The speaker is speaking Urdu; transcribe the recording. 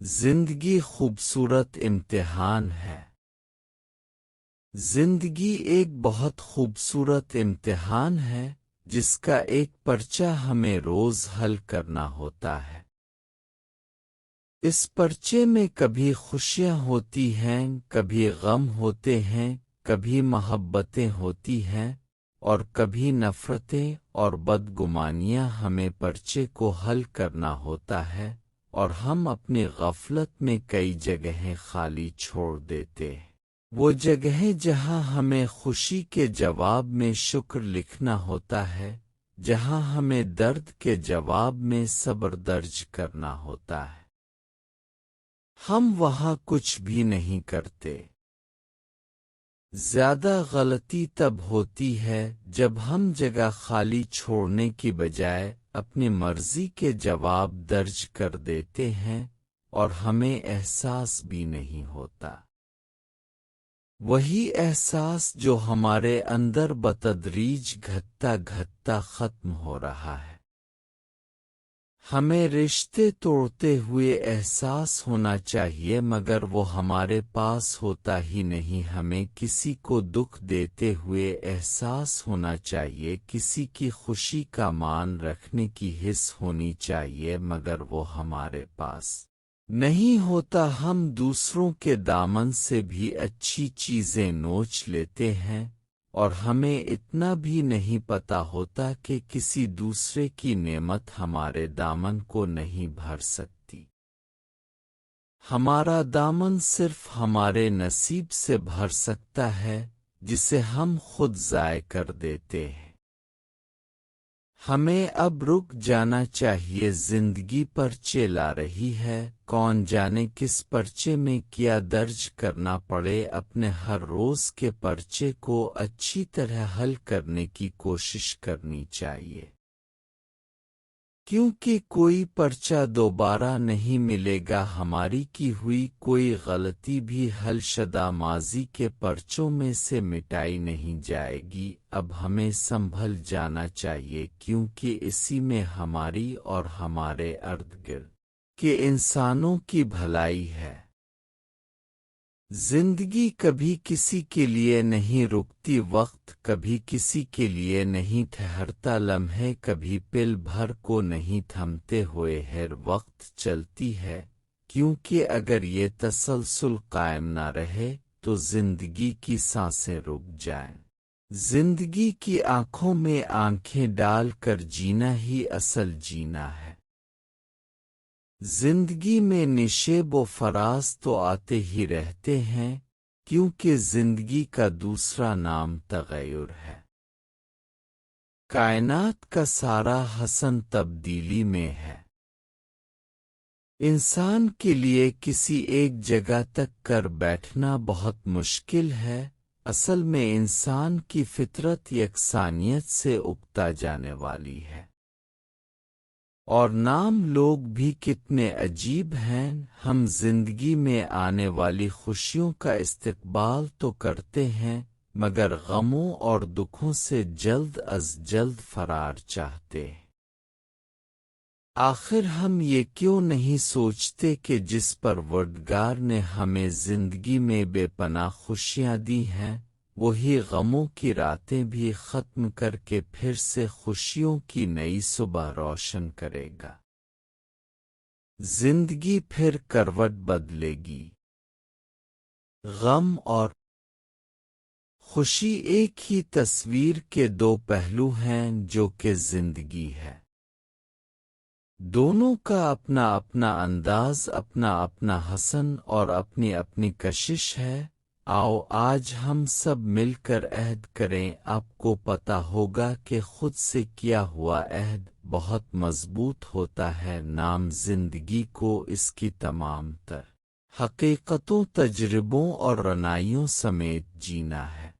زندگی خوبصورت امتحان ہے۔ زندگی ایک بہت خوبصورت امتحان ہے جس کا ایک پرچہ ہمیں روز حل کرنا ہوتا ہے۔ اس پرچے میں کبھی خوشیاں ہوتی ہیں، کبھی غم ہوتے ہیں، کبھی محبتیں ہوتی ہیں اور کبھی نفرتیں اور بدگمانیاں۔ ہمیں پرچے کو حل کرنا ہوتا ہے اور ہم اپنی غفلت میں کئی جگہیں خالی چھوڑ دیتے ہیں۔ وہ جگہیں جہاں ہمیں خوشی کے جواب میں شکر لکھنا ہوتا ہے، جہاں ہمیں درد کے جواب میں صبر درج کرنا ہوتا ہے، ہم وہاں کچھ بھی نہیں کرتے۔ زیادہ غلطی تب ہوتی ہے جب ہم جگہ خالی چھوڑنے کی بجائے اپنی مرضی کے جواب درج کر دیتے ہیں اور ہمیں احساس بھی نہیں ہوتا۔ وہی احساس جو ہمارے اندر بتدریج گھٹتا گھٹتا ختم ہو رہا ہے۔ ہمیں رشتے توڑتے ہوئے احساس ہونا چاہیے مگر وہ ہمارے پاس ہوتا ہی نہیں۔ ہمیں کسی کو دکھ دیتے ہوئے احساس ہونا چاہیے، کسی کی خوشی کا مان رکھنے کی حس ہونی چاہیے مگر وہ ہمارے پاس نہیں ہوتا۔ ہم دوسروں کے دامن سے بھی اچھی چیزیں نوچ لیتے ہیں اور ہمیں اتنا بھی نہیں پتا ہوتا کہ کسی دوسرے کی نعمت ہمارے دامن کو نہیں بھر سکتی۔ ہمارا دامن صرف ہمارے نصیب سے بھر سکتا ہے جسے ہم خود ضائع کر دیتے ہیں۔ ہمیں اب رک جانا چاہیے۔ زندگی پرچے لا رہی ہے، کون جانے کس پرچے میں کیا درج کرنا پڑے۔ اپنے ہر روز کے پرچے کو اچھی طرح حل کرنے کی کوشش کرنی چاہیے، کیونکہ کوئی پرچہ دوبارہ نہیں ملے گا۔ ہماری کی ہوئی کوئی غلطی بھی حل شدہ ماضی کے پرچوں میں سے مٹائی نہیں جائے گی۔ اب ہمیں سنبھل جانا چاہیے کیونکہ اسی میں ہماری اور ہمارے ارد گرد کے انسانوں کی بھلائی ہے۔ زندگی کبھی کسی کے لیے نہیں رکتی، وقت کبھی کسی کے لیے نہیں ٹھہرتا، لمحے کبھی پل بھر کو نہیں تھمتے ہوئے ہر وقت چلتی ہے، کیونکہ اگر یہ تسلسل قائم نہ رہے تو زندگی کی سانسیں رک جائیں۔ زندگی کی آنکھوں میں آنکھیں ڈال کر جینا ہی اصل جینا ہے۔ زندگی میں نشیب و فراز تو آتے ہی رہتے ہیں کیونکہ زندگی کا دوسرا نام تغیر ہے۔ کائنات کا سارا حسن تبدیلی میں ہے۔ انسان کے لیے کسی ایک جگہ تک کر بیٹھنا بہت مشکل ہے۔ اصل میں انسان کی فطرت یکسانیت سے اگتا جانے والی ہے۔ اور نام لوگ بھی کتنے عجیب ہیں۔ ہم زندگی میں آنے والی خوشیوں کا استقبال تو کرتے ہیں مگر غموں اور دکھوں سے جلد از جلد فرار چاہتے ہیں۔ آخر ہم یہ کیوں نہیں سوچتے کہ جس پروردگار نے ہمیں زندگی میں بے پناہ خوشیاں دی ہیں، وہی غموں کی راتیں بھی ختم کر کے پھر سے خوشیوں کی نئی صبح روشن کرے گا۔ زندگی پھر کروٹ بدلے گی۔ غم اور خوشی ایک ہی تصویر کے دو پہلو ہیں جو کہ زندگی ہے۔ دونوں کا اپنا اپنا انداز، اپنا اپنا حسن اور اپنی اپنی کشش ہے۔ آؤ آج ہم سب مل کر عہد کریں۔ آپ کو پتہ ہوگا کہ خود سے کیا ہوا عہد بہت مضبوط ہوتا ہے۔ نام زندگی کو اس کی تمام تر حقیقتوں، تجربوں اور رعنائیوں سمیت جینا ہے۔